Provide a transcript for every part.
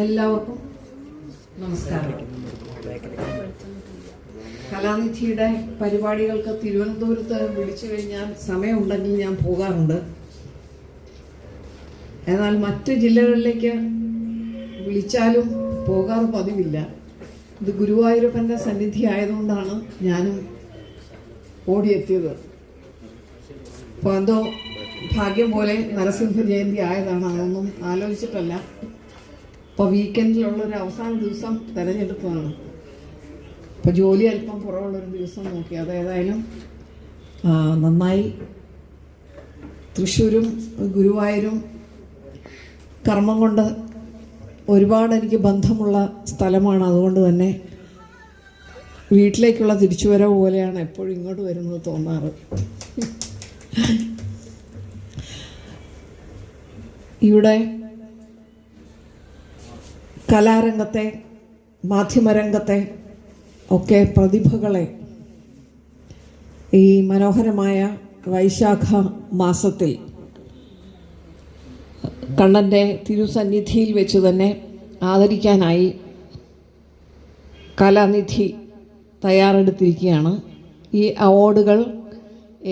എല്ലാവർക്കും നമസ്കാരം. കലാനിധിയുടെ പരിപാടികൾക്ക് തിരുവനന്തപുരത്ത് വിളിച്ചു കഴിഞ്ഞാൽ സമയമുണ്ടെങ്കിൽ ഞാൻ പോകാറുണ്ട്. എന്നാൽ മറ്റ് ജില്ലകളിലേക്ക് വിളിച്ചാലും പോകാറ് പതിവില്ല. ഇത് ഗുരുവായൂരപ്പൻ്റെ സന്നിധി ആയതുകൊണ്ടാണ് ഞാനും ഓടിയെത്തിയത്. അപ്പോൾ എന്തോ ഭാഗ്യം പോലെ നരസിംഹ ജയന്തി ആയതാണ്, അതൊന്നും ആലോചിച്ചിട്ടല്ല. അപ്പോൾ വീക്കെൻഡിലുള്ളൊരു അവസാന ദിവസം തിരഞ്ഞെടുത്തതാണ്. അപ്പോൾ ജോലി അല്പം കുറവുള്ളൊരു ദിവസം നോക്കി. അതേതായാലും നന്നായി. തൃശ്ശൂരും ഗുരുവായൂരും കർമ്മം കൊണ്ട് ഒരുപാട് എനിക്ക് ബന്ധമുള്ള സ്ഥലമാണ്. അതുകൊണ്ട് തന്നെ വീട്ടിലേക്കുള്ള തിരിച്ചുവരവ് പോലെയാണ് എപ്പോഴും ഇങ്ങോട്ട് വരുന്നത് തോന്നാറ്. ഇവിടെ കലാരംഗത്തെ, മാധ്യമരംഗത്തെ ഒക്കെ പ്രതിഭകളെ ഈ മനോഹരമായ വൈശാഖ മാസത്തിൽ കണ്ണൻ്റെ തിരുസന്നിധിയിൽ വെച്ച് തന്നെ ആദരിക്കാനായി കലാനിധി തയ്യാറെടുത്തിരിക്കുകയാണ്. ഈ അവാർഡുകൾ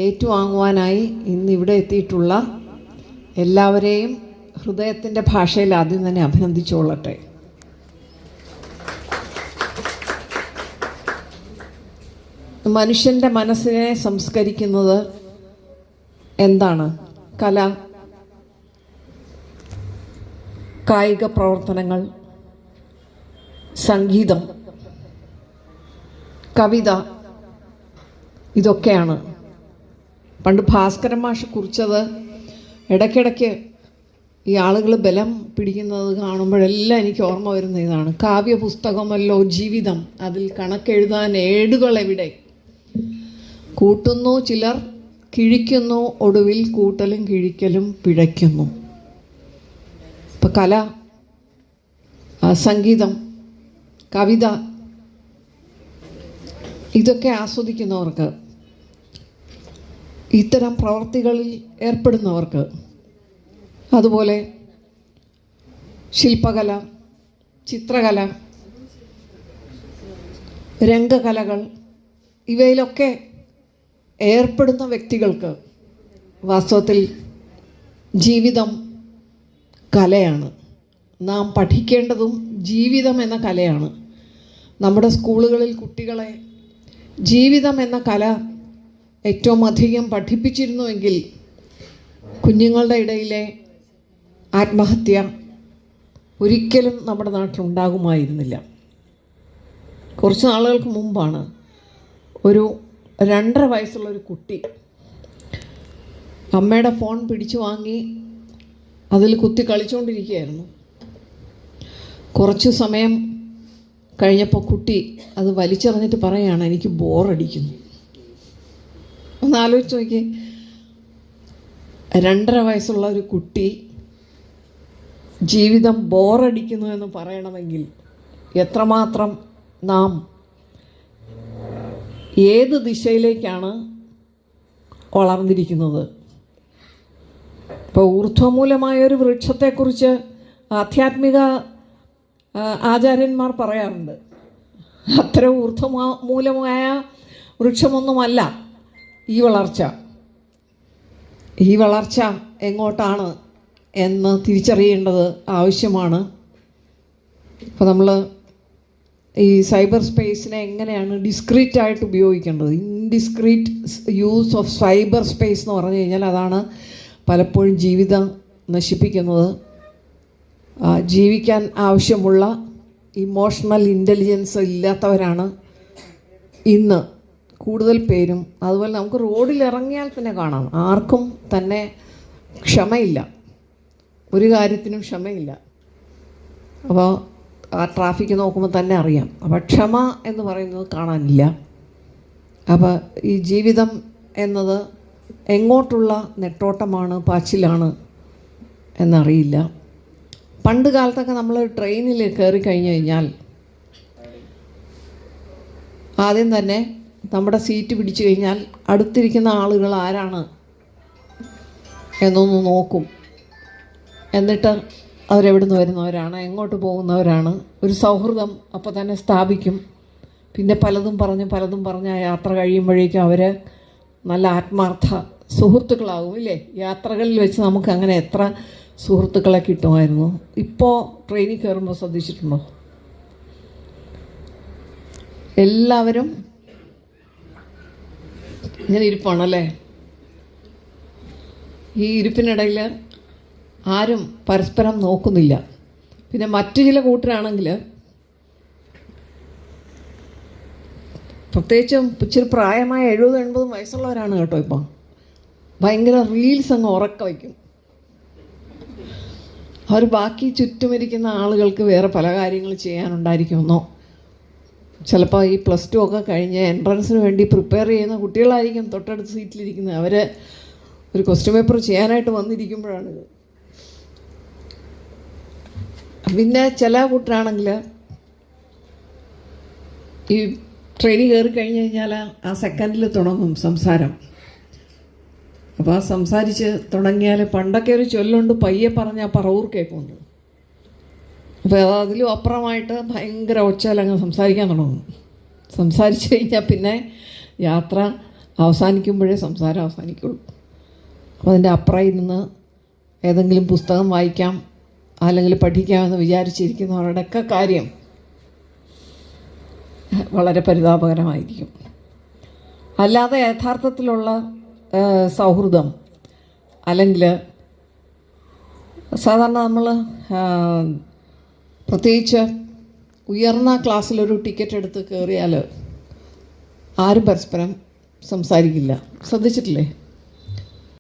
ഏറ്റുവാങ്ങുവാനായി ഇന്നിവിടെ എത്തിയിട്ടുള്ള എല്ലാവരെയും ഹൃദയത്തിൻ്റെ ഭാഷയിൽ ആദ്യം തന്നെ അഭിനന്ദിച്ചുകൊള്ളട്ടെ. മനുഷ്യൻ്റെ മനസ്സിനെ സംസ്കരിക്കുന്നത് എന്താണ്? കല, കായിക പ്രവർത്തനങ്ങൾ, സംഗീതം, കവിത, ഇതൊക്കെയാണ്. പണ്ട് ഭാസ്കരൻ മാഷ് കുറിച്ചത് ഇടയ്ക്കിടയ്ക്ക് ഈ ആളുകൾ ബലം പിടിക്കുന്നത് കാണുമ്പോഴെല്ലാം എനിക്ക് ഓർമ്മ വരുന്ന ഇതാണ്: കാവ്യ പുസ്തകമല്ലോ ജീവിതം, അതിൽ കണക്കെഴുതാൻ ഏടുകൾ എവിടെ? കൂട്ടുന്നു ചിലർ, കിഴിക്കുന്നു, ഒടുവിൽ കൂട്ടലും കിഴിക്കലും പിഴയ്ക്കുന്നു. ഇപ്പം കല, സംഗീതം, കവിത, ഇതൊക്കെ ആസ്വദിക്കുന്നവർക്ക്, ഇത്തരം പ്രവർത്തികളിൽ ഏർപ്പെടുന്നവർക്ക്, അതുപോലെ ശില്പകല, ചിത്രകല, രംഗകലകൾ, ഇവയിലൊക്കെ ഏർപ്പെടുന്ന വ്യക്തികൾക്ക് വാസ്തവത്തിൽ ജീവിതം കലയാണ്. നാം പഠിക്കേണ്ടതും ജീവിതം എന്ന കലയാണ്. നമ്മുടെ സ്കൂളുകളിൽ കുട്ടികളെ ജീവിതം എന്ന കല ഏറ്റവും അധികം പഠിപ്പിച്ചിരുന്നുവെങ്കിൽ കുഞ്ഞുങ്ങളുടെ ഇടയിലെ ആത്മഹത്യ ഒരിക്കലും നമ്മുടെ നാട്ടിലുണ്ടാകുമായിരുന്നില്ല. കുറച്ച് നാളുകൾക്ക് മുമ്പാണ് ഒരു 2.5 വയസ്സുള്ളൊരു കുട്ടി അമ്മയുടെ ഫോൺ പിടിച്ചു വാങ്ങി അതിൽ കുത്തി കളിച്ചുകൊണ്ടിരിക്കുകയായിരുന്നു. കുറച്ച് സമയം കഴിഞ്ഞപ്പോൾ കുട്ടി അത് വലിച്ചെറിഞ്ഞിട്ട് പറയുകയാണ്, എനിക്ക് ബോറടിക്കുന്നു. ഒന്ന് ആലോചിച്ച് നോക്കി, 2.5 വയസ്സുള്ള ഒരു കുട്ടി ജീവിതം ബോറടിക്കുന്നു എന്ന് പറയണമെങ്കിൽ എത്രമാത്രം നാം ഏത് ദിശയിലേക്കാണ് വളർന്നിരിക്കുന്നത്? ഇപ്പോൾ ഊർധ്വമൂലമായൊരു വൃക്ഷത്തെക്കുറിച്ച് ആധ്യാത്മിക ആചാര്യന്മാർ പറയാറുണ്ട്. അത്ര ഊർധ്വമൂലമായ വൃക്ഷമൊന്നുമല്ല ഈ വളർച്ച. ഈ വളർച്ച എങ്ങോട്ടാണ് എന്ന് തിരിച്ചറിയേണ്ടത് ആവശ്യമാണ്. അപ്പോൾ നമ്മൾ ഈ സൈബർ സ്പേസിനെ എങ്ങനെയാണ് ഡിസ്ക്രീറ്റായിട്ട് ഉപയോഗിക്കേണ്ടത്? ഇൻഡിസ്ക്രീറ്റ് യൂസ് ഓഫ് സൈബർ സ്പേസ് എന്ന് പറഞ്ഞു കഴിഞ്ഞാൽ അതാണ് പലപ്പോഴും ജീവിതം നശിപ്പിക്കുന്നത്. ജീവിക്കാൻ ആവശ്യമുള്ള ഇമോഷണൽ ഇൻ്റലിജൻസ് ഇല്ലാത്തവരാണ് ഇന്ന് കൂടുതൽ പേരും. അതുപോലെ നമുക്ക് റോഡിൽ ഇറങ്ങിയാൽ പിന്നെ കാണാം, ആർക്കും തന്നെ ക്ഷമയില്ല, ഒരു കാര്യത്തിനും ക്ഷമയില്ല. അപ്പോൾ ആ ട്രാഫിക്ക് നോക്കുമ്പോൾ തന്നെ അറിയാം. അപ്പോൾ ക്ഷമ എന്ന് പറയുന്നത് കാണാനില്ല. അപ്പോൾ ഈ ജീവിതം എന്നത് എങ്ങോട്ടുള്ള നെട്ടോട്ടമാണ്, പാച്ചിലാണ് എന്നറിയില്ല. പണ്ട് കാലത്തൊക്കെ നമ്മൾ ട്രെയിനിൽ കയറി കഴിഞ്ഞു കഴിഞ്ഞാൽ ആദ്യം തന്നെ നമ്മുടെ സീറ്റ് പിടിച്ചു കഴിഞ്ഞാൽ അടുത്തിരിക്കുന്ന ആളുകൾ ആരാണ് എന്നൊന്ന് നോക്കും. എന്നിട്ട് അവരെവിടെ നിന്ന് വരുന്നവരാണ്, എങ്ങോട്ട് പോകുന്നവരാണ്, ഒരു സൗഹൃദം അപ്പോൾ തന്നെ സ്ഥാപിക്കും. പിന്നെ പലതും പറഞ്ഞ് ആ യാത്ര കഴിയുമ്പോഴേക്കും അവർ നല്ല ആത്മാർത്ഥ സുഹൃത്തുക്കളാകും ഇല്ലേ? യാത്രകളിൽ വെച്ച് നമുക്ക് അങ്ങനെ എത്ര സുഹൃത്തുക്കളെ കിട്ടുമായിരുന്നു. ഇപ്പോൾ ട്രെയിനിൽ കയറുമ്പോൾ ശ്രദ്ധിച്ചിട്ടുണ്ടോ? എല്ലാവരും ഇങ്ങനെ ഇരിപ്പാണല്ലേ. ഈ ഇരിപ്പിനിടയിൽ ആരും പരസ്പരം നോക്കുന്നില്ല. പിന്നെ മറ്റു ചില കൂട്ടരാണെങ്കിൽ, പ്രത്യേകിച്ചും ഇച്ചിരി പ്രായമായ 70-80 വയസ്സുള്ളവരാണ് കേട്ടോ, ഇപ്പം ഭയങ്കര റീൽസ് അങ്ങ് ഉറക്ക വയ്ക്കും. അവർ ബാക്കി ചുറ്റുമിരിക്കുന്ന ആളുകൾക്ക് വേറെ പല കാര്യങ്ങൾ ചെയ്യാനുണ്ടായിരിക്കുമെന്നോ, ചിലപ്പോൾ ഈ +2 ഒക്കെ കഴിഞ്ഞ് എൻട്രൻസിന് വേണ്ടി പ്രിപ്പയർ ചെയ്യുന്ന കുട്ടികളായിരിക്കും തൊട്ടടുത്ത സീറ്റിലിരിക്കുന്നത്. അവർ ഒരു ക്വസ്റ്റ്യൻ പേപ്പർ ചെയ്യാനായിട്ട് വന്നിരിക്കുമ്പോഴാണിത്. പിന്നെ ചില കൂട്ടരാണെങ്കിൽ ഈ ട്രെയിനിൽ കയറി കഴിഞ്ഞ് കഴിഞ്ഞാൽ ആ സെക്കൻഡിൽ തുടങ്ങും സംസാരം. അപ്പോൾ ആ സംസാരിച്ച് തുടങ്ങിയാൽ പണ്ടൊക്കെ ഒരു ചൊല്ലുണ്ട്, പയ്യെ പറഞ്ഞാൽ പറവൂർ കേൾക്കുന്നുണ്ട്. അപ്പോൾ അതിലും അപ്പുറമായിട്ട് ഭയങ്കര ഒച്ചയിലങ്ങ് സംസാരിക്കാൻ തുടങ്ങും. സംസാരിച്ച് കഴിഞ്ഞാൽ പിന്നെ യാത്ര അവസാനിക്കുമ്പോഴേ സംസാരം അവസാനിക്കുള്ളൂ. അപ്പോൾ അതിൻ്റെ അപ്പുറം നിന്ന് ഏതെങ്കിലും പുസ്തകം വായിക്കാം അല്ലെങ്കിൽ പഠിക്കാമെന്ന് വിചാരിച്ചിരിക്കുന്നവരുടെയൊക്കെ കാര്യം വളരെ പരിതാപകരമായിരിക്കും. അല്ലാതെ യഥാർത്ഥത്തിലുള്ള സൗഹൃദം അല്ലെങ്കിൽ സാധാരണ നമ്മൾ പ്രത്യേകിച്ച് ഉയർന്ന ക്ലാസ്സിലൊരു ടിക്കറ്റ് എടുത്ത് കയറിയാൽ ആരും പരസ്പരം സംസാരിക്കില്ല. ശ്രദ്ധിച്ചിട്ടില്ലേ?